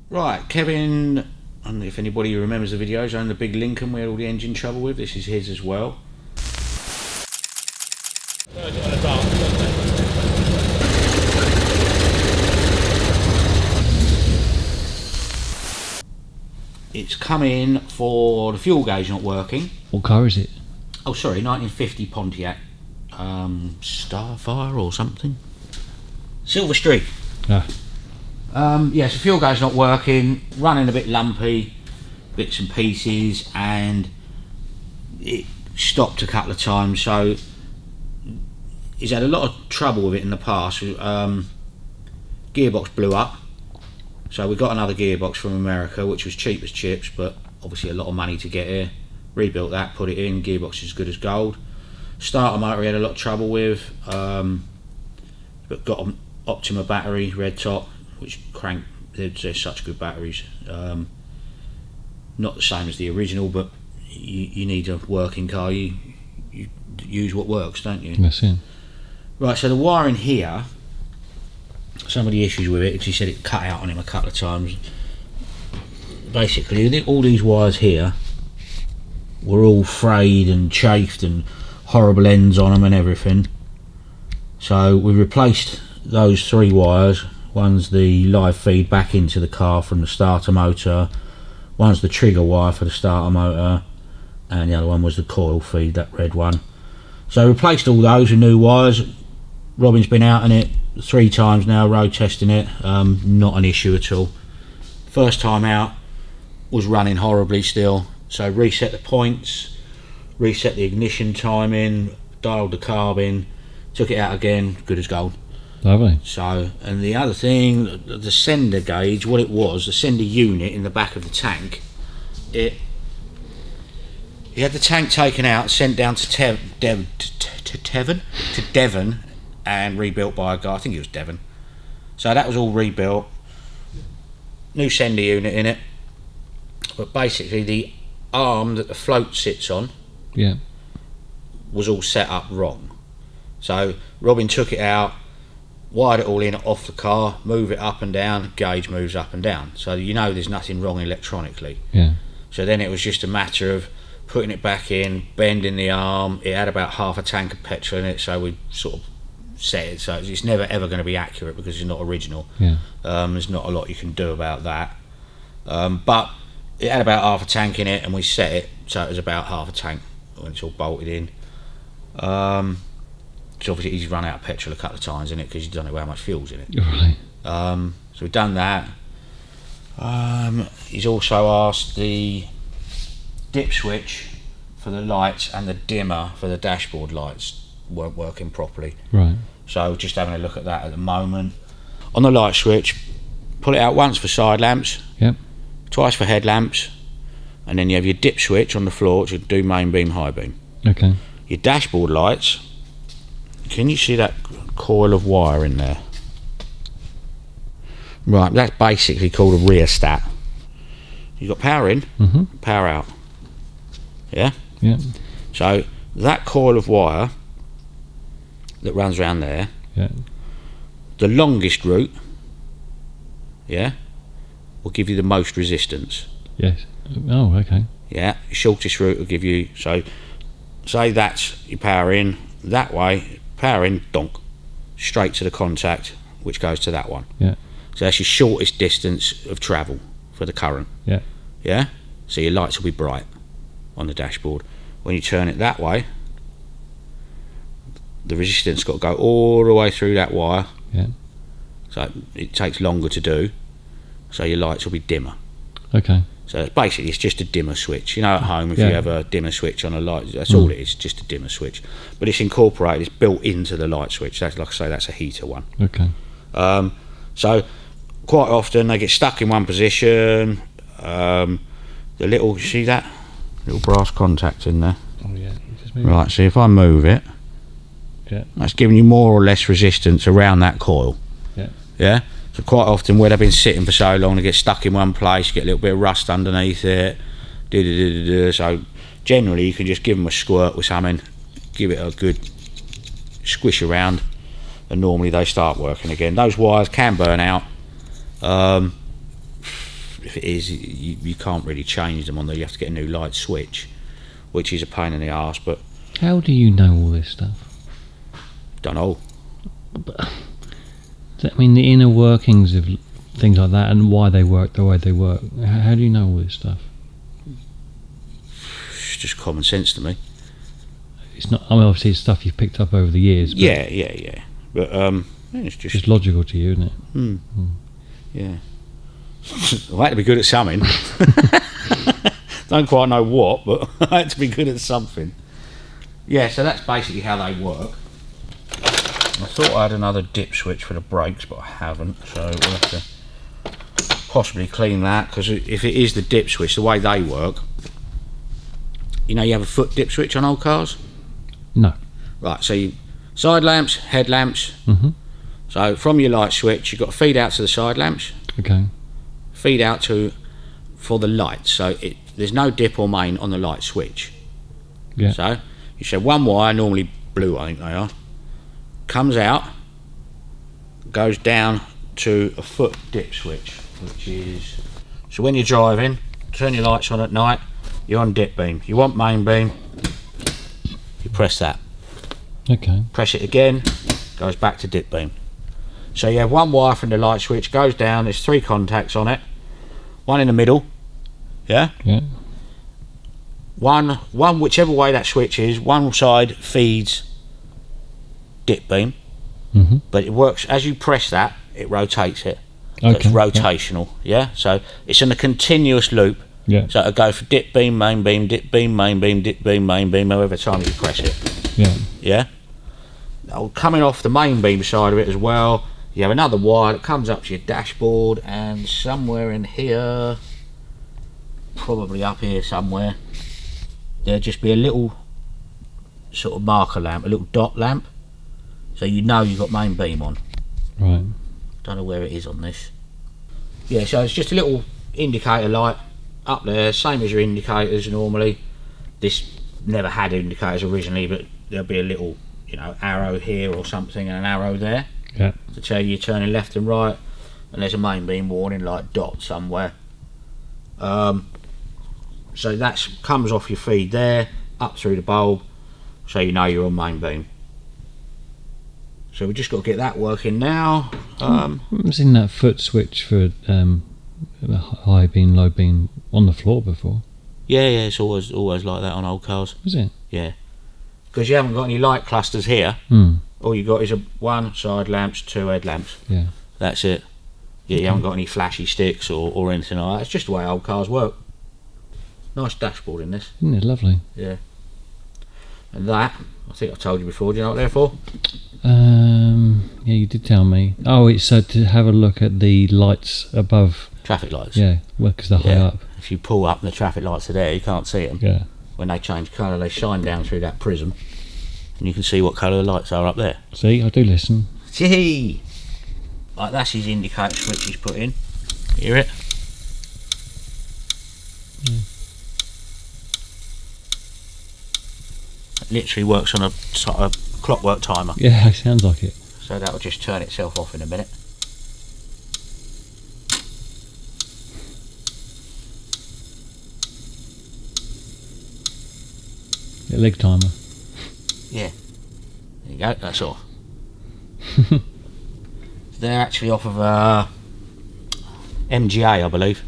Right, Kevin, I don't know if anybody remembers the videos, owned the big Lincoln we had all the engine trouble with. This is his as well. It's come in for the fuel gauge not working. What car is it? Oh, sorry, 1950 Pontiac Starfire or something. Silver Streak. Ah. Yeah, so fuel gauge not working, running a bit lumpy, bits and pieces, and it stopped a couple of times. So he's had a lot of trouble with it in the past. Gearbox blew up, so we got another gearbox from America, which was cheap as chips, but obviously a lot of money to get here. Rebuilt that, put it in. Gearbox is good as gold. Starter motor he had a lot of trouble with, but got an Optima battery, red top, which crank. They're such good batteries. Not the same as the original, but you need a working car. You use what works, don't you? That's it. Right, so the wiring here, some of the issues with it, because he said it cut out on him a couple of times. Basically, all these wires here were all frayed and chafed and horrible ends on them and everything. So we replaced those 3 wires. One's the live feed back into the car from the starter motor, one's the trigger wire for the starter motor, and the other one was the coil feed, that red one. So replaced all those with new wires. Robin's been out in it 3 times now, road testing it, not an issue at all. First time out was running horribly still, so reset the points, reset the ignition timing, dialed the carb in, took it out again, good as gold. Lovely. So, and the other thing, the sender gauge, what it was, the sender unit in the back of the tank, he had the tank taken out, sent down to Devon, and rebuilt by a guy, I think it was Devon. So that was all rebuilt, new sender unit in it, but basically the arm that the float sits on, yeah, was all set up wrong. So Robin took it out, wired it all in off the car, move it up and down, gauge moves up and down, so you know there's nothing wrong electronically. Yeah. So then it was just a matter of putting it back in, bending the arm. It had about half a tank of petrol in it, so we sort of set it so it's never ever going to be accurate because it's not original. Yeah. There's not a lot you can do about that, but it had about half a tank in it, and we set it so it was about half a tank when it's all bolted in. So obviously he's run out of petrol a couple of times in it because you don't know how much fuel's in it. Right. So we've done that. He's also asked the dip switch for the lights and the dimmer for the dashboard lights weren't working properly. Right. So just having a look at that at the moment. On the light switch, pull it out once for side lamps, Yep. twice for headlamps, and then you have your dip switch on the floor, which will do main beam, high beam. Okay. Your dashboard lights, can you see that coil of wire in there? Right, that's basically called a rheostat. You've got power in, power out. Yeah? Yeah. So that coil of wire that runs around there, Yeah. the longest route, yeah, will give you the most resistance. Yes. Oh, okay. Yeah, shortest route will give you, so say that's your power in, that way, power in, donk, straight to the contact, which goes to that one. Yeah. So that's your shortest distance of travel for the current. Yeah. Yeah? So your lights will be bright on the dashboard. When you turn it that way, the resistance got to go all the way through that wire. Yeah. So it takes longer to do. So your lights will be dimmer. Okay. So it's basically, it's just a dimmer switch. You know, at home, if Yeah. you have a dimmer switch on a light, that's all it is, just a dimmer switch. But it's incorporated, it's built into the light switch. That's, like I say, that's a heater one. Okay. So quite often they get stuck in one position. The little, see that little brass contact in there? Oh yeah. Just move Right, so if I move it, Yeah. that's giving you more or less resistance around that coil. Yeah. Yeah? So quite often where they've been sitting for so long, they get stuck in one place, get a little bit of rust underneath it. So generally you can just give them a squirt with something, give it a good squish around, and normally they start working again. Those wires can burn out. if it is, you can't really change them on there. You have to get a new light switch, which is a pain in the arse. But how do you know all this stuff? don't know. I mean, the inner workings of things like that and why they work the way they work. How do you know all this stuff? It's just common sense to me. It's not. I mean, obviously, it's stuff you've picked up over the years. But Yeah. But it's just logical to you, isn't it? Yeah. I had to be good at something. Don't quite know what, but I had to be good at something. Yeah, so that's basically how they work. I thought I had another dip switch for the brakes, but I haven't, so we'll have to possibly clean that, because if it is the dip switch, the way they work, you have a foot dip switch on old cars? No. Right, so you, side lamps, headlamps. So from your light switch, you've got to feed out to the side lamps. Okay. Feed out for the lights, so there's no dip or main on the light switch. Yeah. So you show one wire, normally blue I think they are, comes out, goes down to a foot dip switch, which is, so when you're driving, turn your lights on at night, you're on dip beam. You want main beam, you press that. Okay. Press it again, goes back to dip beam. So you have one wire from the light switch, goes down, there's 3 contacts on it, one in the middle, yeah? Yeah. One whichever way that switch is, one side feeds dip beam, but it works, as you press that, it rotates it. So Okay. it's rotational, yeah? So it's in a continuous loop. Yeah. So it'll go for dip beam, main beam, dip beam, main beam, dip beam, main beam, however time you press it. Yeah. Yeah? Now, coming off the main beam side of it as well, you have another wire that comes up to your dashboard, and somewhere in here, probably up here somewhere, there'll just be a little sort of marker lamp, a little dot lamp, so you've got main beam on. Right. Don't know where it is on this. Yeah, so it's just a little indicator light up there, same as your indicators normally. This never had indicators originally, but there'll be a little, arrow here or something, and an arrow there. Yeah. To tell you you're turning left and right, and there's a main beam warning like dot somewhere. So that comes off your feed there, up through the bulb, so you're on main beam. So we just got to get that working now. I've seen that foot switch for high beam, low beam on the floor before. Yeah, it's always like that on old cars. Is it? Yeah, because you haven't got any light clusters here. All you got is one side lamps, 2 headlamps. Yeah. That's it. Yeah, you haven't got any flashy sticks or anything like that. It's just the way old cars work. Nice dashboard in this. Isn't it lovely? Yeah. And that, I think I've told you before. Do you know what they're for? Yeah, you did tell me. Oh, it's so to have a look at the lights above. Traffic lights. Yeah, well, because they're high up. If you pull up and the traffic lights are there, you can't see them. Yeah. When they change colour, they shine down through that prism, and you can see what colour the lights are up there. See, I do listen. Gee! Like, that's his indicator switch he's put in. Hear it? It literally works on a clockwork timer. Yeah, it sounds like it. So that'll just turn itself off in a minute. A leg timer. Yeah. There you go, that's off. They're actually off of MGA, I believe.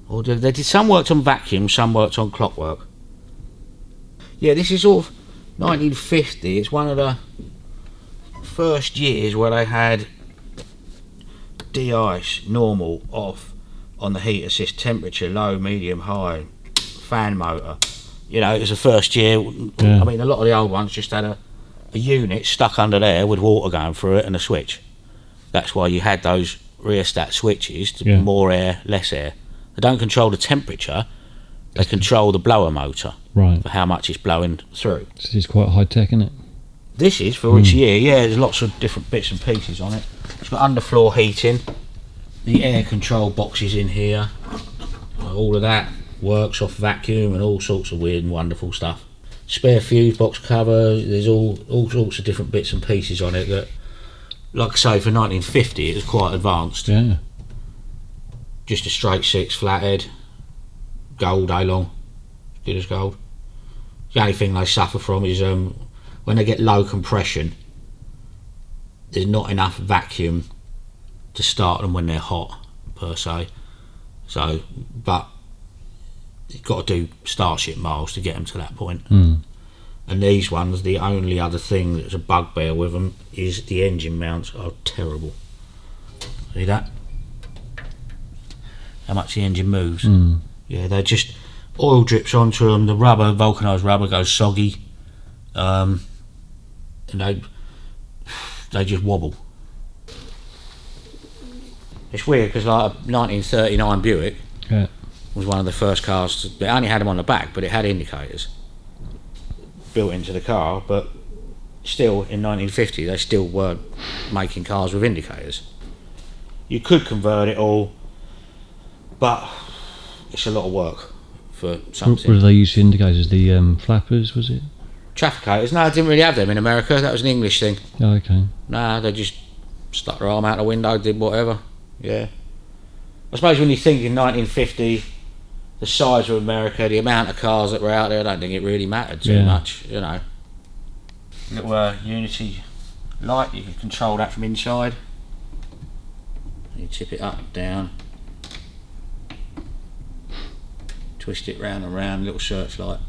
Or they did, some worked on vacuum, some worked on clockwork. Yeah, this is sort of 1950. It's one of the first years where they had de-ice, normal, off, on the heat assist, temperature, low, medium, high, fan motor. It was the first year. Yeah. I mean, a lot of the old ones just had a unit stuck under there with water going through it and a switch. That's why you had those rheostat switches to more air, less air. They don't control the temperature, they control the blower motor. Right. For how much it's blowing through. This is quite high tech, isn't it? This is for each year, yeah, there's lots of different bits and pieces on it. It's got underfloor heating, the air control boxes in here, all of that works off vacuum and all sorts of weird and wonderful stuff. Spare fuse box cover, there's all sorts of different bits and pieces on it that, like I say, for 1950 it was quite advanced. Yeah. just a straight 6 flathead, gold A-long, good as gold. The only thing they suffer from is when they get low compression, there's not enough vacuum to start them when they're hot, per se. So, but you've got to do Starship miles to get them to that point. And these ones, the only other thing that's a bugbear with them is the engine mounts are terrible. See that? How much the engine moves. Yeah, they're just, oil drips onto them, the rubber, vulcanised rubber goes soggy, and they just wobble. It's weird because like a 1939 Buick was one of the first cars, they only had them on the back, but it had indicators built into the car, but still in 1950 they still weren't making cars with indicators. You could convert it all, but it's a lot of work for something. What did they use for indicators? The flappers, was it? Trafficators? No, I didn't really have them in America. That was an English thing. Oh, okay. Nah, they just stuck their arm out the window, did whatever. Yeah. I suppose when you think in 1950, the size of America, the amount of cars that were out there, I don't think it really mattered too much, you know. Little Unity light, you can control that from inside. You tip it up, down, twist it round and round, little searchlight.